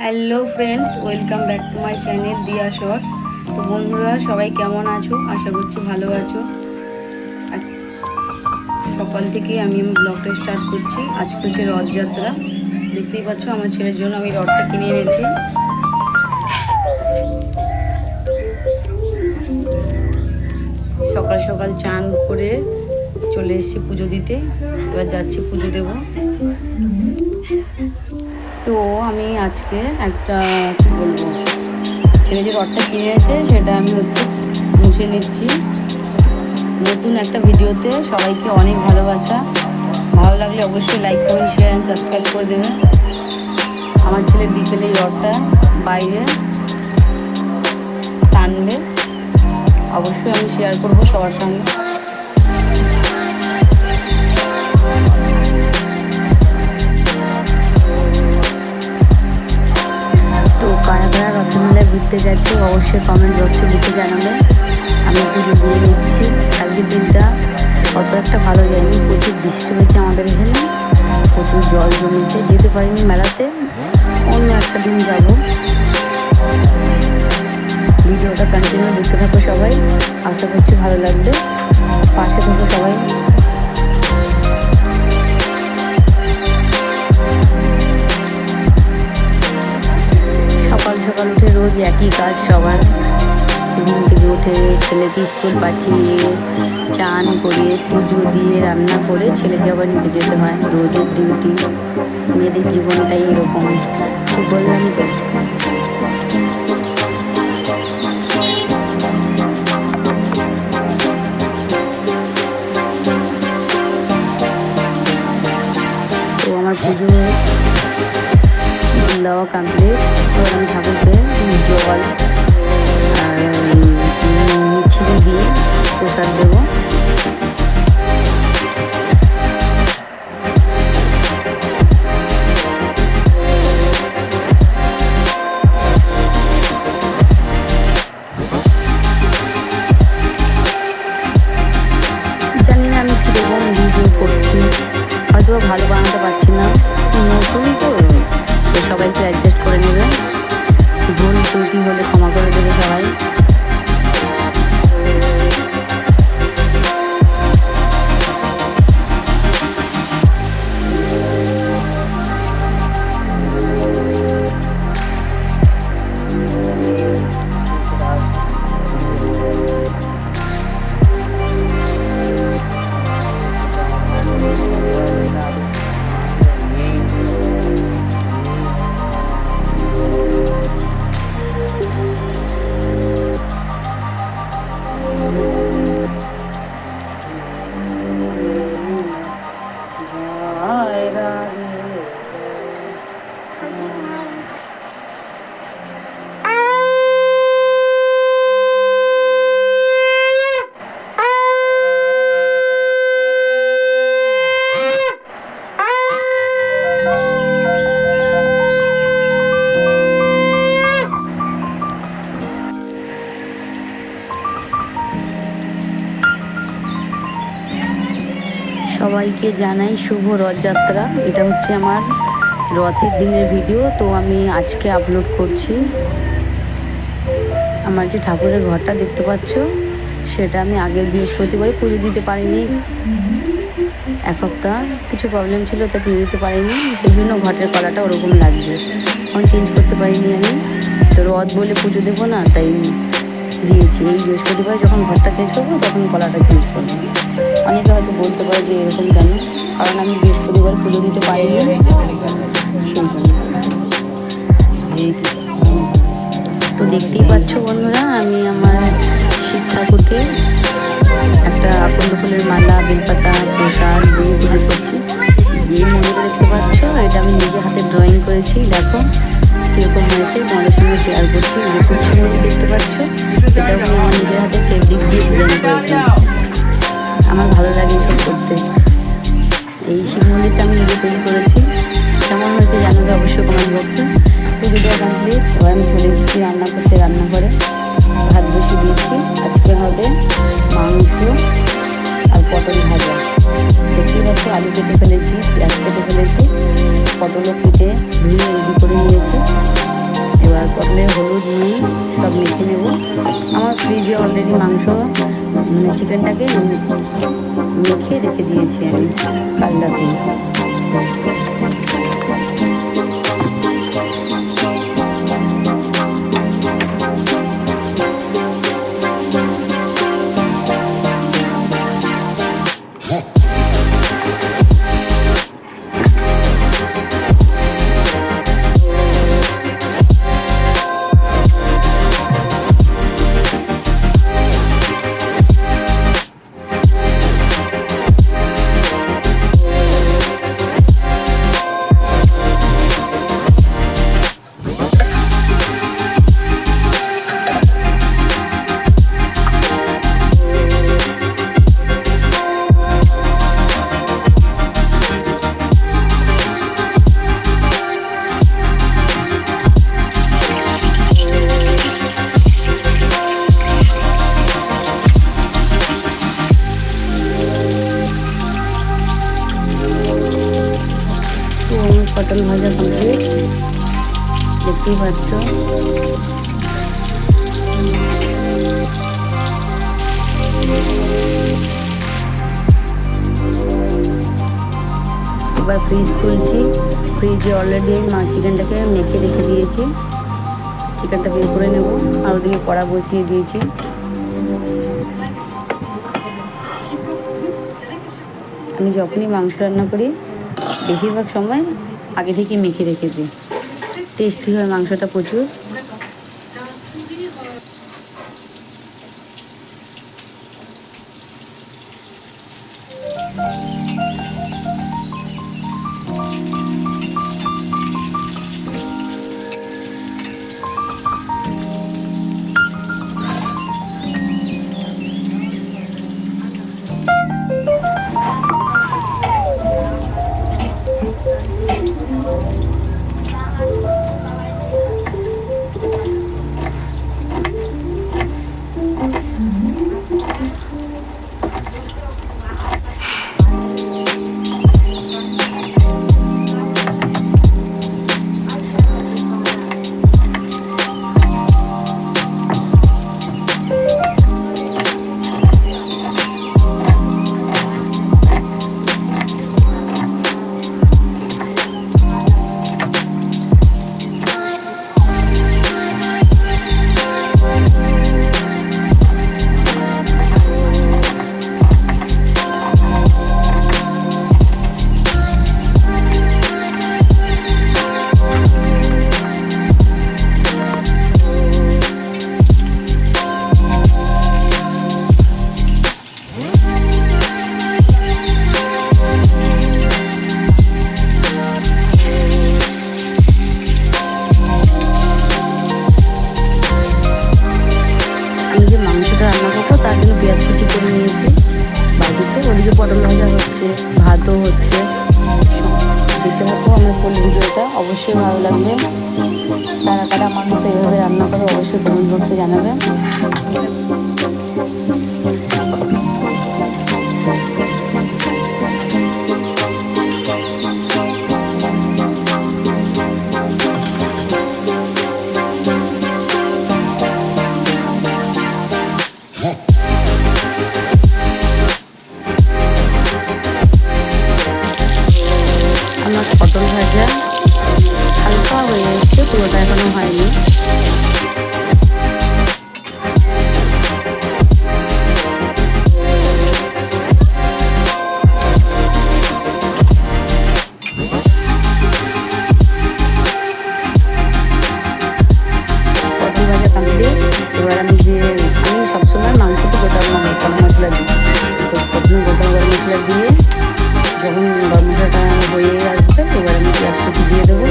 Hello friends, welcome back to my channel দিয়া shorts. তো বন্ধুরা সবাই কেমন আছো? আশা করছি ভালো আছো। সকাল থেকে আমি ব্লগটা স্টার্ট করছি। আজকে হচ্ছে রথযাত্রা। দেখতেই পাচ্ছ আমার ছেলের জন্য আমি রথটা কিনে এনেছি। সকাল সকাল চান করে চলে এসেছি পুজো দিতে। এবার যাচ্ছি পুজো দেব। তো আমি আজকে একটা কী বলবো, ছেলে যে রথটা কিনেছে সেটা আমি হচ্ছে মুছে নিচ্ছি। নতুন একটা ভিডিওতে সবাইকে অনেক ভালোবাসা। ভালো লাগলে অবশ্যই like comment share and subscribe করে দেবেন। আমার ছেলে বিকেলে এই রথটা বাইরে টানবে, অবশ্যই আমি শেয়ার করবো সবার সঙ্গে। তো কারা কারা রথমেলায় ঘুরতে যাচ্ছে অবশ্যই কমেন্ট বক্সে লিখে জানাবে। আমি পুজো দিয়ে নিচ্ছি। আজকের দিনটা অত একটা ভালো যায়নি, প্রচুর বৃষ্টি হয়েছে আমাদের এখানে, প্রচুর জল জমেছে, যেতে পারিনি মেলাতে। অন্য একটা দিন যাব। ভিডিওটা কন্টিনিউ দেখতে থাকো সবাই, আশা করছি ভালো লাগবে। পাশে থাকো সবাই। সকাল সকাল উঠে রোজ একই কাজ সবার। ঘুম থেকে উঠে ছেলেকে স্কুল পাঠিয়ে চান করে পুজো দিয়ে রান্না করে ছেলেকে আবার নিতে যেতে হয়। রোজের ডিউটি, মেয়েদের জীবনটাই এরকম। তো বললাম তো আমার পুজো দেওয়া কমপ্লিট। এবার আমি ঠাকুরকে জল আর মিছিল দিয়ে প্রসাদ দেবো। জানি না আমি কীরকম ভিডিও করছি, হয়তো ভালো বানাতে পারছি না, নতুন তো সবাই একটু অ্যাডজাস্ট করে নেবে। ভুল ত্রুটি হলে ক্ষমা করে দেবে সবাই। সবাইকে জানাই শুভ রথযাত্রা। এটা হচ্ছে আমার রথের দিনের ভিডিও, তো আমি আজকে আপলোড করছি। আমার যে ঠাকুরের ঘরটা দেখতে পাচ্ছ সেটা আমি আগের বৃহস্পতিবারে পুজো দিতে পারিনি। এক সপ্তাহ কিছু প্রবলেম ছিল, তাই পুজো দিতে পারিনি, সেই জন্য ঘটের কলাটা ওরকম লাগছে। এখন চেঞ্জ করতে পারিনি আমি, তো রথ বলে পুজো দেবো না, তাই দিয়েছি। এই বৃহস্পতিবার যখন ঘরটা চেঞ্জ করবো তখন কলাটা চেঞ্জ করবো। অনেকে হয়তো বলতে পারে যে এরকম কেন, কারণ আমি বৃহস্পতিবার পুজো দিতে পারিনি, সেই জন্য। তো দেখতেই পাচ্ছ বন্ধুরা, আমি আমার শিব ঠাকুরকে একটা আকন্দ ফুলের মালা, বেলপাতা, প্রসাদ দিয়ে পুজো করছি। যে মন্দিরটা দেখতে পাচ্ছ এটা আমি নিজে হাতে ড্রয়িং করেছি। দেখো কীরকম হয়েছে, তোমাদের সঙ্গে শেয়ার করছি। যে তুলসী মন্দির দেখতে পাচ্ছ এটা আমি আমার নিজের হাতে ফেব্রিক দিয়ে ডিজাইন করেছি। আমার ভালো লাগে এসব করতে। এই শিব মন্দিরটা আমি নিজে তৈরি করেছি। কেমন হয়েছে জানাবে অবশ্যই কমেন্ট বক্সে। পুজোটা কমপ্লিট। এবার আমি চলে এসেছি রান্না করতে। রান্নাঘরে ভাত বসিয়ে দিয়েছি। আজকে হবে মাংস আর পটল ভাজা। দেখতেই পাচ্ছ আলু কেটে ফেলেছি, পেঁয়াজ কেটে ফেলেছি, পটলও কেটে ধুয়ে রেডি করে নিয়েছি। পটলে হলুদ নুন সব মেখে নেব। আমার ফ্রিজে অলরেডি মাংস মানে চিকেনটাকে মেখে রেখে দিয়েছি আমি কাল রাতে। পটল ভাজা কমপ্লিট, দেখতেই পাচ্ছ। এবার ফ্রিজ খুলছি। ফ্রিজে অলরেডি চিকেনটাকে মেখে রেখে দিয়েছি। চিকেনটা বের করে নেব। আর ওদিকে কড়া বসিয়ে দিয়েছি। আমি যখনই মাংস রান্না করি বেশিরভাগ সময় আগে থেকে মেখে রেখে দিই, টেস্টি হয় মাংসটা প্রচুর। রান্না করবো তার জন্য পেঁয়াজ কুচি করে নিয়েছি বাড়িতে। ওদিকে পটল ভাজা হচ্ছে, ভাতও হচ্ছে। দেখতে থাকো আমার ফুল ভিডিওটা, অবশ্যই ভালো লাগবে। কারা কারা আমার মতো এভাবে রান্না করে অবশ্যই কমেন্ট বক্সে জানাবে। আমার পটল ভাজা হালকা হয়ে এসছে, পুরোটা এখনো হয়নি। পটল ভাজা কমপ্লিট। এবার আমি সবসময় মাংসতে গোটা গরম মশলা দিই। তো প্রথমে গোটা গরম মশলা দিয়ে যখন গরম মশলাটা হয়ে আসবে এবার আমি পেঁয়াজ কুচি দিয়ে দেবো।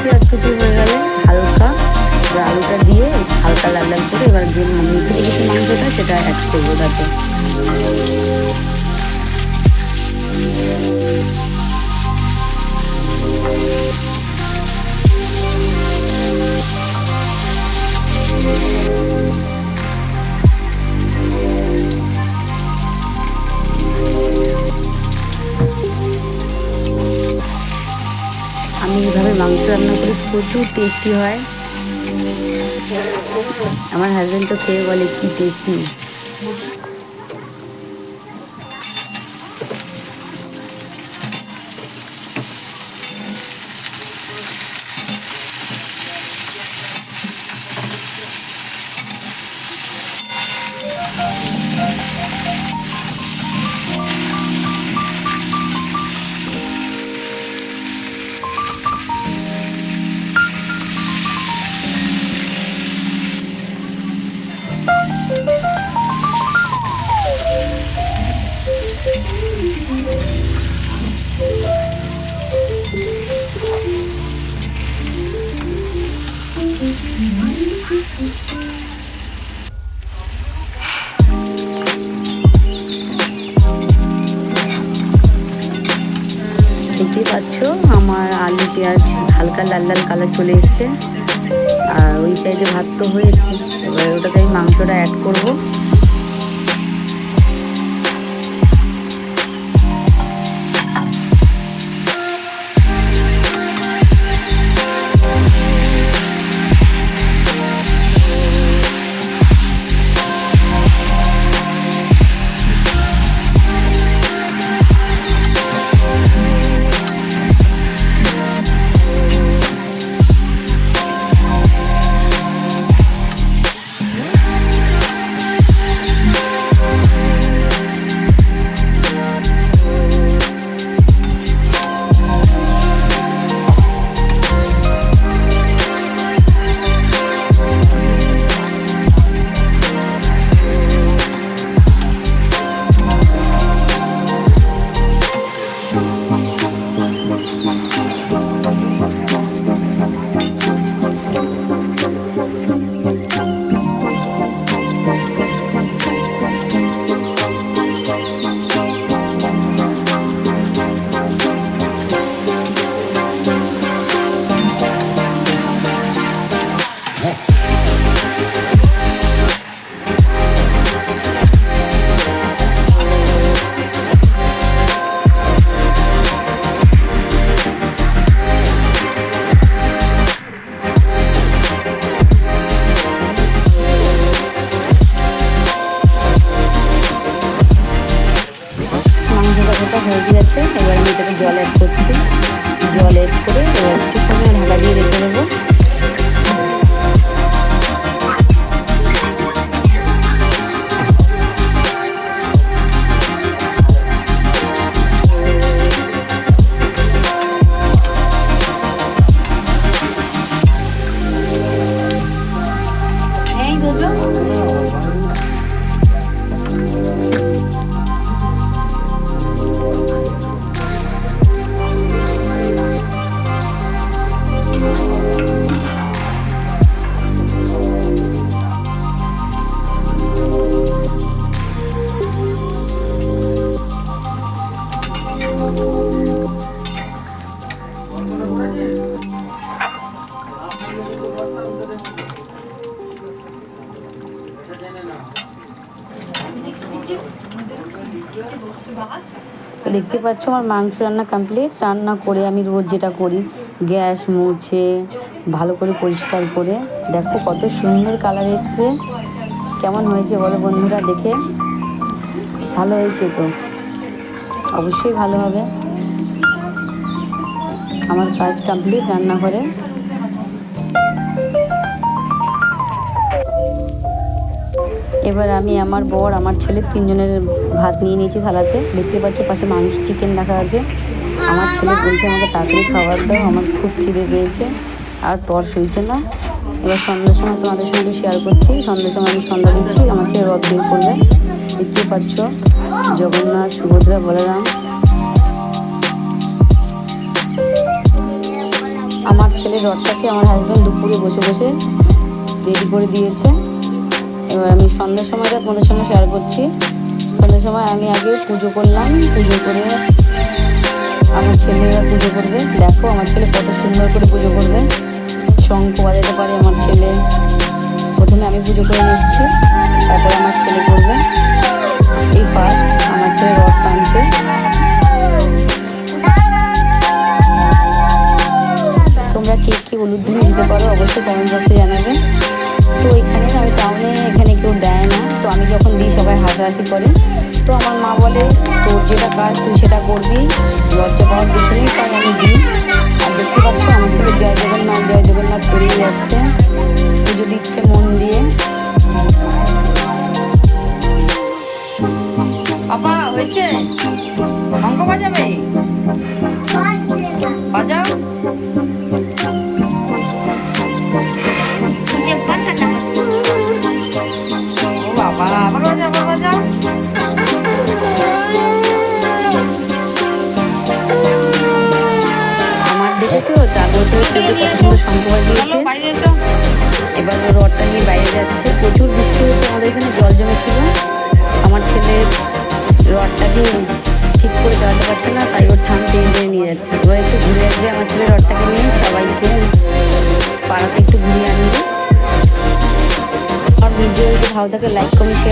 পেঁয়াজ কুচি হয়ে গেলে হালকা আলুটা দিয়ে হালকা লাল লাল করে এবার যে মেখে রেখেছি মাংসটা সেটা অ্যাড করবো তাতে। আমি এইভাবে মাংস রান্না করি, প্রচুর টেস্টি হয়। আমার হাজব্যান্ড তো খেয়ে বলে কি টেস্টি। দেখতেই পাচ্ছ আমার আলু পেঁয়াজ হালকা লাল লাল কালার চলে এসছে। আর ওই সাইডে ভাত তো হয়েছে, এবার ওটাতে আমি মাংসটা অ্যাড করব। হয়ে গিয়েছে, এবার আমি এটাকে জল অ্যাড করছি। জল অ্যাড করে এবার কিছুক্ষণ ঢাকা দিয়ে রেখে দেবো। দেখতে পাচ্ছ আমার মাংস রান্না কমপ্লিট। রান্না করে আমি রোজ যেটা করি, গ্যাস মুছে ভালো করে পরিষ্কার করে, দেখো কত সুন্দর কালার এসছে। কেমন হয়েছে বলো বন্ধুরা, দেখে ভালো হয়েছে তো? অবশ্যই ভালো হবে। আমার কাজ কমপ্লিট রান্নাঘরে। এবার আমি আমার বর আমার ছেলে তিনজনের ভাত নিয়ে নিয়েছি থালাতে। দেখতে পাচ্ছ পাশে মাংস চিকেন রাখা আছে। আমার ছেলে বলছে আমাকে তাড়াতাড়ি খাবার দাও, আমার খুব খিদে পেয়েছে আর তর সইছে না। এবার সন্ধ্যার সময় তোমাদের সঙ্গে শেয়ার করছি। সন্ধ্যার সময় আমি সন্ধ্যা দিচ্ছি, আমার ছেলে রথ বের করবে। দেখতে পাচ্ছ জগন্নাথ, সুভদ্রা, বলরাম। আমার ছেলের রথটাকে আমার হাজব্যান্ড দুপুরে বসে বসে রেডি করে দিয়েছে। এবার আমি সন্ধ্যার সময়টা তোমাদের সঙ্গে শেয়ার করছি। সন্ধ্যার সময় আমি আগে পুজো করলাম, পুজো করে আমার ছেলে এবার পুজো করবে। দেখো আমার ছেলে কত সুন্দর করে পুজো করবে, শঙ্খ বাজাতে পারে আমার ছেলে। প্রথমে আমি পুজো করে নিচ্ছি, তারপরে আমার ছেলে করবে। এই ফার্স্ট আমার ছেলে রথ টানছে। তোমরা কে কে উলুধ্বনি দিতে পারো অবশ্যই কমেন্ট বক্সে জানাবে। তো এখানে আমি টাউনে এখানে কেউ দেয় না, তো আমি যখন দিই সবাই হাসাহাসি করে। তো আমার মা বলে তোর যেটা কাজ তুই সেটা করবি, লজ্জা পাওয়ার কিছু নেই, তাই আমি দিই। আর দেখতে পাচ্ছ আমার ছেলে জয় জগন্নাথ করেই যাচ্ছে, পুজো দিচ্ছে মন দিয়ে। বাবা হয়েছে, অঙ্ক বাজাবে, বাজাও। ও বাবা, আবার বাজাও, আবার বাজাও। আমার দেখেছো জাগ্রত হচ্ছে যে কত সুন্দর শঙ্খ বাজিয়েছে। এবার ও রথটা নিয়ে বাইরে যাচ্ছে। প্রচুর বৃষ্টি হচ্ছে, আমাদের এখানে জল জমেছিল। আমার ছেলে রথটাকে ঠিক করে চালাতে পারছে না, তাই ওর ঠান টেনে নিয়ে যাচ্ছে। এবার একটু ঘুরে আসবে আমার ছেলে রথটাকে নিয়ে, সবাইকে পাড়াতে একটু ঘুরিয়ে আনবে। আর ভিডিও যদি ভালো থাকে লাইক কমেন্ট শেয়ার